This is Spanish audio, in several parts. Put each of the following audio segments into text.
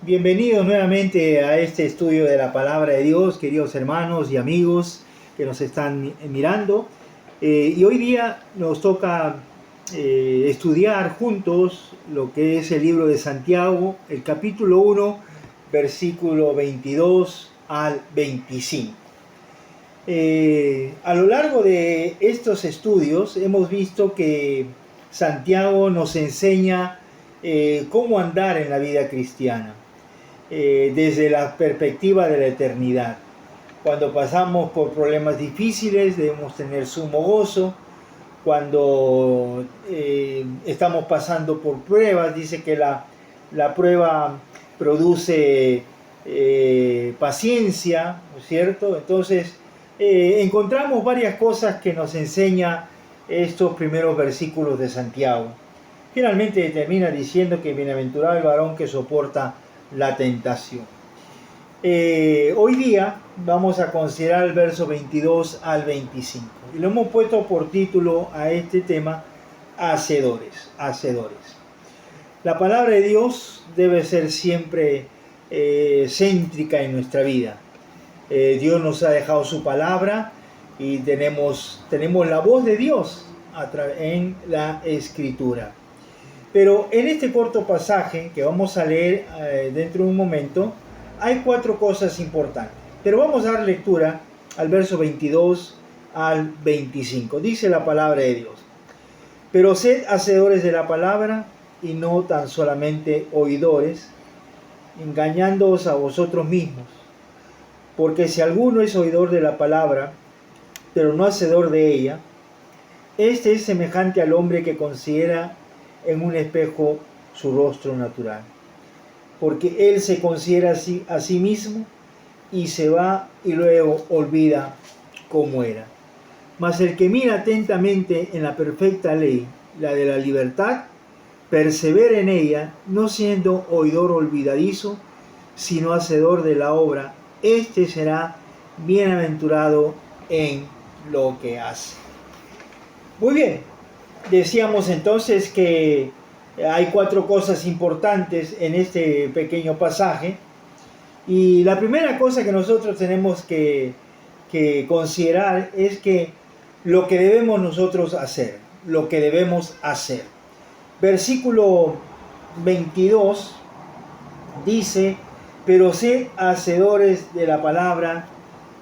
Bienvenidos nuevamente a este estudio de la Palabra de Dios, queridos hermanos y amigos que nos están mirando. Y hoy día nos toca estudiar juntos lo que es el libro de Santiago, el capítulo 1, versículo 22 al 25. A lo largo de estos estudios hemos visto que Santiago nos enseña cómo andar en la vida cristiana. Desde la perspectiva de la eternidad. Cuando pasamos por problemas difíciles debemos tener sumo gozo. Cuando estamos pasando por pruebas, dice que la prueba produce paciencia, ¿no es cierto? Entonces encontramos varias cosas que nos enseña estos primeros versículos de Santiago. Finalmente termina diciendo que bienaventurado el varón que soporta la tentación. Hoy día vamos a considerar el verso 22 al 25 y lo hemos puesto por título a este tema: hacedores. La palabra de Dios debe ser siempre céntrica en nuestra vida. Dios nos ha dejado su palabra y tenemos la voz de Dios en la Escritura. Pero en este corto pasaje que vamos a leer dentro de un momento, hay 4 cosas importantes. Pero vamos a dar lectura al verso 22 al 25. Dice la palabra de Dios: pero sed hacedores de la palabra y no tan solamente oidores, engañándoos a vosotros mismos. Porque si alguno es oidor de la palabra, pero no hacedor de ella, este es semejante al hombre que considera en un espejo su rostro natural, porque él se considera a sí mismo y se va y luego olvida cómo era. Mas el que mira atentamente en la perfecta ley, la de la libertad, persevera en ella, no siendo oidor olvidadizo, sino hacedor de la obra, este será bienaventurado en lo que hace. Muy bien. Decíamos entonces que hay 4 cosas importantes en este pequeño pasaje, y la primera cosa que nosotros tenemos que considerar es que lo que debemos nosotros hacer, Versículo 22 dice: pero sed hacedores de la palabra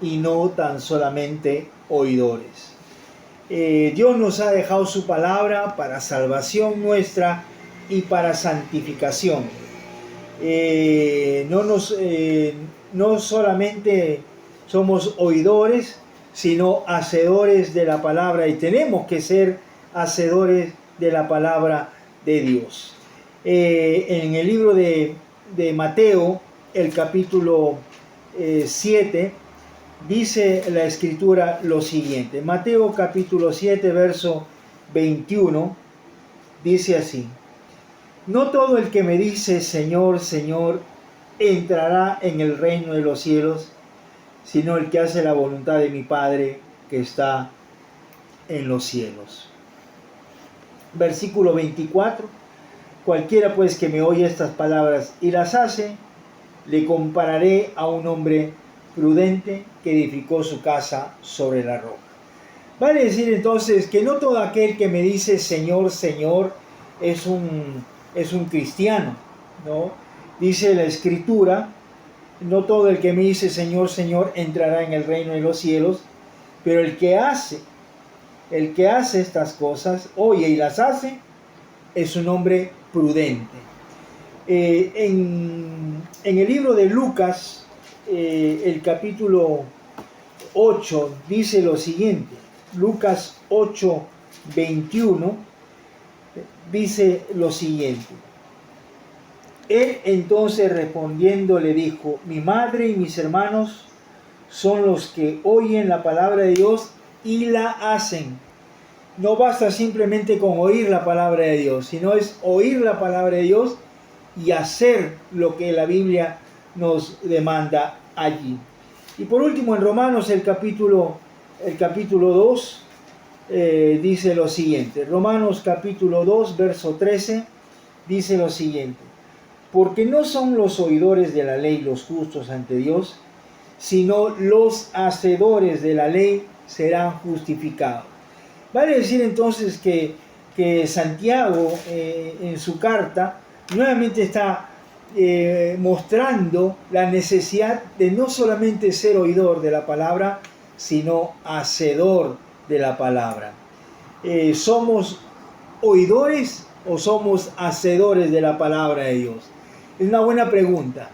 y no tan solamente oidores. Dios nos ha dejado su palabra para salvación nuestra y para santificación. No solamente somos oidores, sino hacedores de la palabra, y tenemos que ser hacedores de la palabra de Dios. En el libro de Mateo, el capítulo 7, dice la Escritura lo siguiente. Mateo capítulo 7, verso 21, dice así: no todo el que me dice Señor, Señor, entrará en el reino de los cielos, sino el que hace la voluntad de mi Padre que está en los cielos. Versículo 24: cualquiera pues que me oye estas palabras y las hace, le compararé a un hombre prudente que edificó su casa sobre la roca. Vale decir entonces que no todo aquel que me dice Señor, Señor es un cristiano, ¿no? Dice la Escritura: no todo el que me dice Señor, Señor entrará en el reino de los cielos, pero el que hace estas cosas, oye y las hace, es un hombre prudente. En el libro de Lucas, el capítulo 8 dice lo siguiente. Lucas 8, 21 dice lo siguiente: él entonces respondiendo le dijo: mi madre y mis hermanos son los que oyen la palabra de Dios y la hacen. No basta simplemente con oír la palabra de Dios, sino es oír la palabra de Dios y hacer lo que la Biblia nos demanda allí. Y por último, en Romanos el capítulo 2 dice lo siguiente. Romanos capítulo 2, verso 13 dice lo siguiente: porque no son los oidores de la ley los justos ante Dios, sino los hacedores de la ley serán justificados. Vale decir entonces que Santiago en su carta nuevamente está mostrando la necesidad de no solamente ser oidor de la palabra, sino hacedor de la palabra. ¿Somos oidores o somos hacedores de la palabra de Dios? Es una buena pregunta.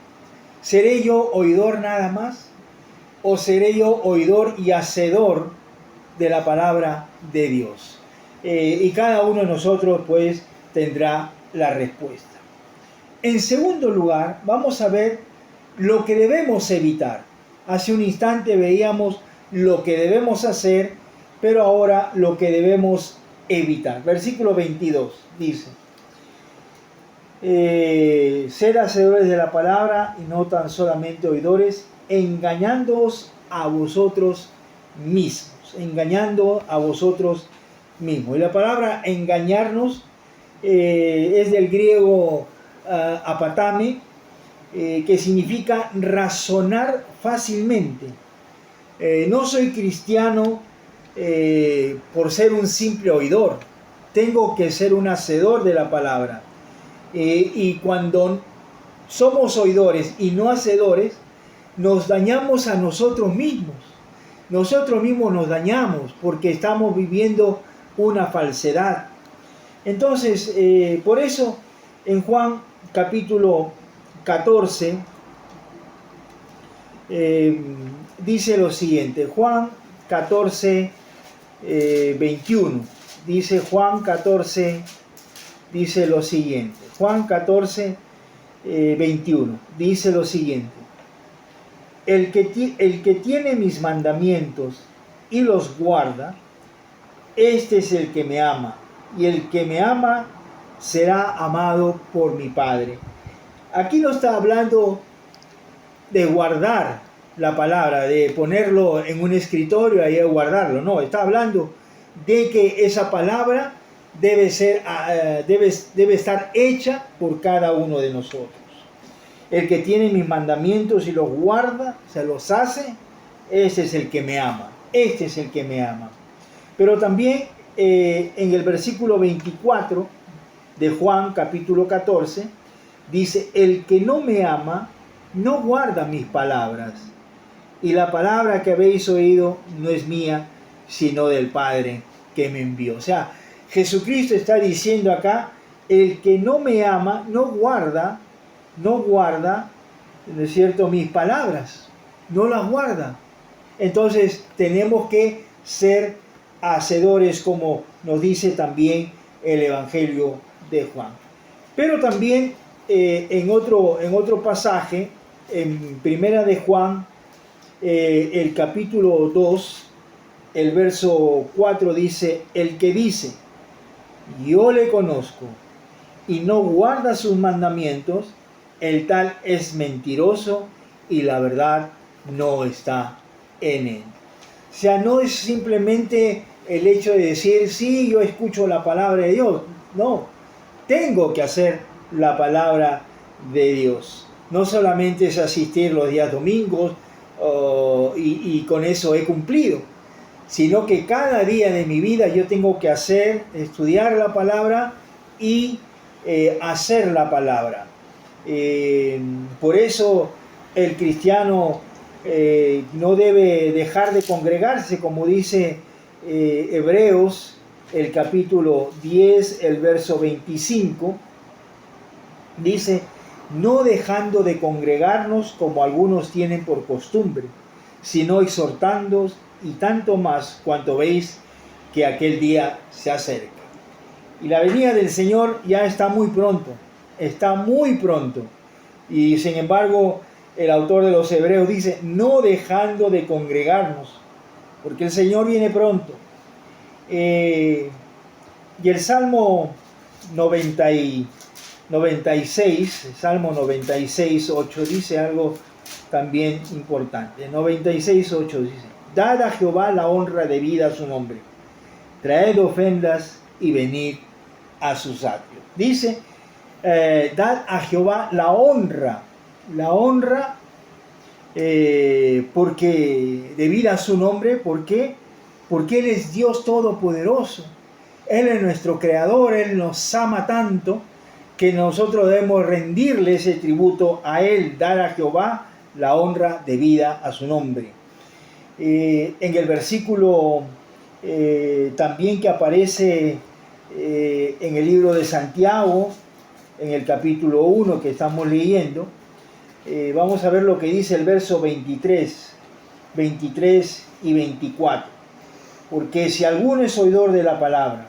¿Seré yo oidor nada más? ¿O seré yo oidor y hacedor de la palabra de Dios? Y cada uno de nosotros pues tendrá la respuesta. En segundo lugar, vamos a ver lo que debemos evitar. Hace un instante veíamos lo que debemos hacer, pero ahora lo que debemos evitar. Versículo 22 dice: sed hacedores de la palabra y no tan solamente oidores, engañándoos a vosotros mismos. Engañando a vosotros mismos. Y la palabra engañarnos es del griego apatame, que significa razonar fácilmente. No soy cristiano por ser un simple oidor. Tengo que ser un hacedor de la palabra. Y cuando somos oidores y no hacedores, nos dañamos a nosotros mismos. Nosotros mismos nos dañamos porque estamos viviendo una falsedad. Entonces, por eso en Juan capítulo 14 dice lo siguiente. Juan 14, 21. Dice Juan 14, dice lo siguiente. Juan 14, 21. Dice lo siguiente. El que tiene mis mandamientos y los guarda, este es el que me ama. Y el que me ama será amado por mi Padre. Aquí no está hablando de guardar la palabra, de ponerlo en un escritorio y ahí guardarlo. No, está hablando de que esa palabra debe estar hecha por cada uno de nosotros. El que tiene mis mandamientos y los guarda, se los hace, ese es el que me ama. Este es el que me ama. Pero también en el versículo 24 de Juan capítulo 14 dice: el que no me ama no guarda mis palabras, y la palabra que habéis oído no es mía, sino del Padre que me envió. O sea, Jesucristo está diciendo acá: el que no me ama no guarda, ¿no es cierto?, mis palabras, no las guarda. Entonces tenemos que ser hacedores, como nos dice también el Evangelio de Juan. Pero también en otro pasaje, en Primera de Juan, el capítulo 2, el verso 4 dice: el que dice, yo le conozco, y no guarda sus mandamientos, el tal es mentiroso y la verdad no está en él. O sea, no es simplemente el hecho de decir, sí, yo escucho la palabra de Dios. No, tengo que hacer la palabra de Dios. No solamente es asistir los días domingos y con eso he cumplido, sino que cada día de mi vida yo tengo que estudiar la palabra y hacer la palabra. Por eso el cristiano no debe dejar de congregarse, como dice Hebreos, el capítulo 10, el verso 25, dice: no dejando de congregarnos como algunos tienen por costumbre, sino exhortándoos, y tanto más cuanto veis que aquel día se acerca. Y la venida del Señor ya está muy pronto, y sin embargo el autor de los Hebreos dice: no dejando de congregarnos, porque el Señor viene pronto. Y el Salmo 96, Salmo 96, 8 dice algo también importante. 96, 8 dice: dad a Jehová la honra debida a su nombre, traed ofrendas y venid a sus atrios. Dice dad a Jehová la honra, porque debida a su nombre. ¿Por qué? Porque Él es Dios Todopoderoso. Él es nuestro Creador, Él nos ama tanto que nosotros debemos rendirle ese tributo a Él, dar a Jehová la honra debida a su nombre. En el versículo también que aparece en el libro de Santiago, en el capítulo 1 que estamos leyendo, vamos a ver lo que dice el verso 23 y 24. Porque si alguno es oidor de la palabra,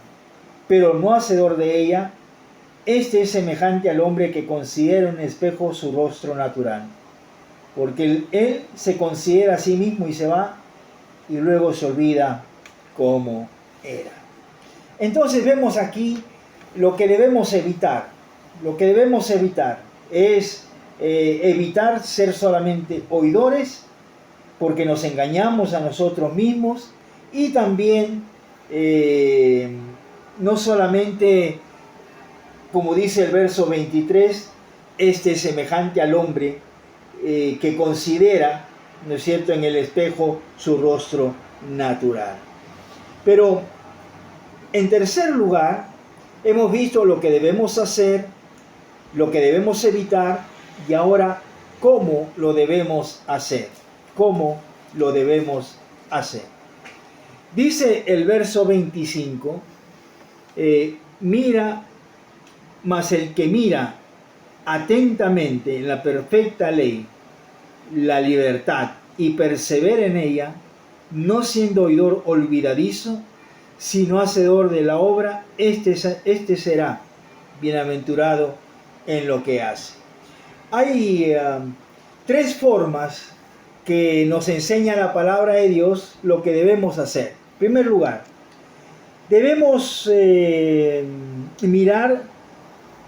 pero no hacedor de ella, este es semejante al hombre que considera en un espejo su rostro natural. Porque él se considera a sí mismo y se va, y luego se olvida cómo era. Entonces vemos aquí lo que debemos evitar. Lo que debemos evitar es evitar ser solamente oidores, porque nos engañamos a nosotros mismos, y también no solamente, como dice el verso 23, este es semejante al hombre que considera, ¿no es cierto?, en el espejo su rostro natural. Pero en tercer lugar, hemos visto lo que debemos hacer, lo que debemos evitar, y ahora cómo lo debemos hacer. ¿Cómo lo debemos hacer? Dice el verso 25, mas el que mira atentamente en la perfecta ley, la libertad, y persevera en ella, no siendo oidor olvidadizo, sino hacedor de la obra, este será bienaventurado en lo que hace. Hay tres formas que nos enseña la palabra de Dios lo que debemos hacer. En primer lugar, debemos mirar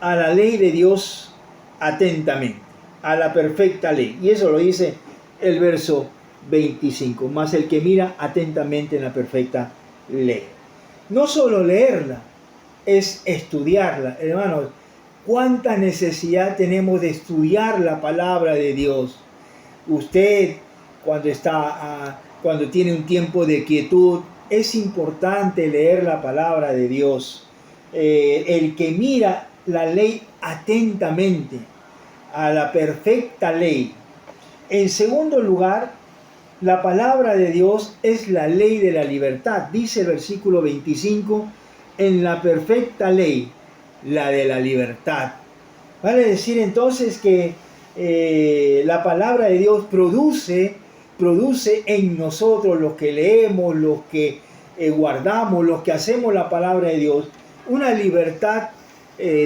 a la ley de Dios atentamente, a la perfecta ley. Y eso lo dice el verso 25, más el que mira atentamente en la perfecta ley. No solo leerla, es estudiarla. Hermanos, ¿cuánta necesidad tenemos de estudiar la palabra de Dios? Usted, cuando tiene un tiempo de quietud, es importante leer la palabra de Dios. El que mira la ley atentamente, a la perfecta ley. En segundo lugar, la palabra de Dios es la ley de la libertad. Dice el versículo 25, en la perfecta ley, la de la libertad. Vale decir entonces que la palabra de Dios produce en nosotros, los que leemos, los que guardamos, los que hacemos la palabra de Dios, una libertad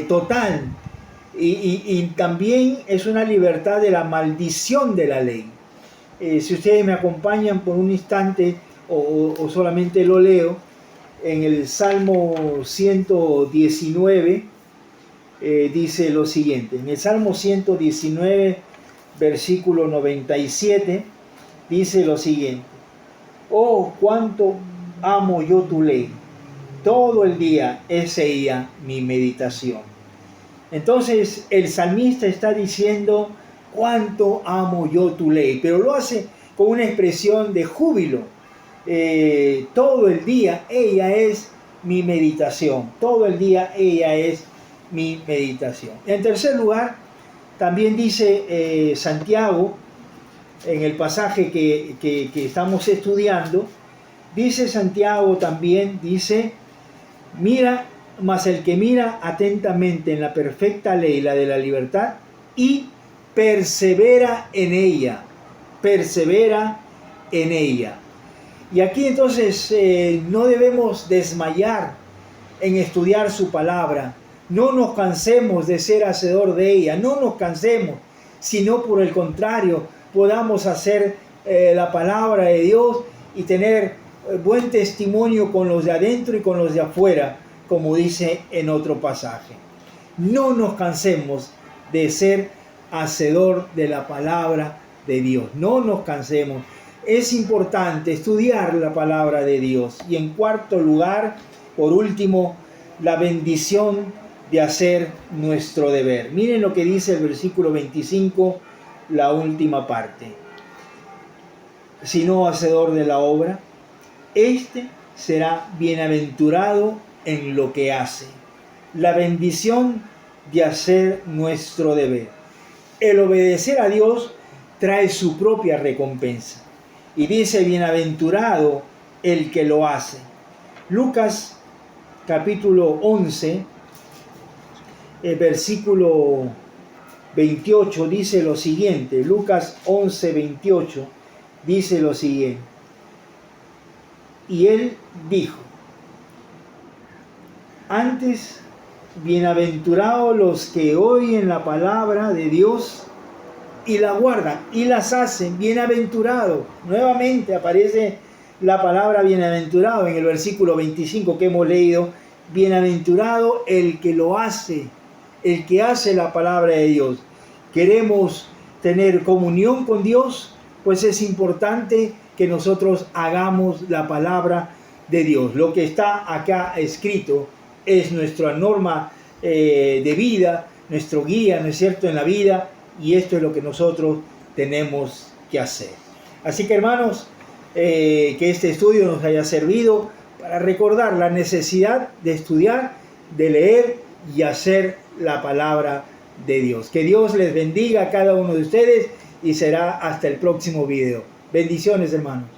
total, y también es una libertad de la maldición de la ley. Si ustedes me acompañan por un instante o solamente lo leo, en el Salmo 119 dice lo siguiente. En el Salmo 119, versículo 97, dice lo siguiente: oh, cuánto amo yo tu ley, todo el día es ella mi meditación. Entonces el salmista está diciendo: cuánto amo yo tu ley, pero lo hace con una expresión de júbilo. Todo el día ella es mi meditación, todo el día ella es mi meditación. En tercer lugar, también dice Santiago, en el pasaje que estamos estudiando, dice Santiago también, dice: mas el que mira atentamente en la perfecta ley, la de la libertad, y persevera en ella. Y aquí entonces no debemos desmayar en estudiar su palabra. No nos cansemos de ser hacedor de ella, no nos cansemos, sino por el contrario, podamos hacer la palabra de Dios y tener buen testimonio con los de adentro y con los de afuera, como dice en otro pasaje. No nos cansemos de ser hacedor de la palabra de Dios. No nos cansemos. Es importante estudiar la palabra de Dios. Y en cuarto lugar, por último, la bendición de hacer nuestro deber. Miren lo que dice el versículo 25, la última parte. Sino hacedor de la obra, este será bienaventurado en lo que hace. La bendición de hacer nuestro deber. El obedecer a Dios trae su propia recompensa. Y dice, bienaventurado el que lo hace. Lucas capítulo 11, versículo 28 dice lo siguiente. Lucas 11, 28 dice lo siguiente. Y él dijo, antes, bienaventurados los que oyen la palabra de Dios y la guardan y las hacen. Bienaventurado. Nuevamente aparece la palabra bienaventurado en el versículo 25 que hemos leído. Bienaventurado el que lo hace, el que hace la palabra de Dios. Queremos tener comunión con Dios, pues es importante que nosotros hagamos la palabra de Dios. Lo que está acá escrito es nuestra norma de vida, nuestro guía, ¿no es cierto?, en la vida, y esto es lo que nosotros tenemos que hacer. Así que, hermanos, que este estudio nos haya servido para recordar la necesidad de estudiar, de leer y hacer la palabra de Dios. Que Dios les bendiga a cada uno de ustedes y será hasta el próximo video. Bendiciones, hermanos.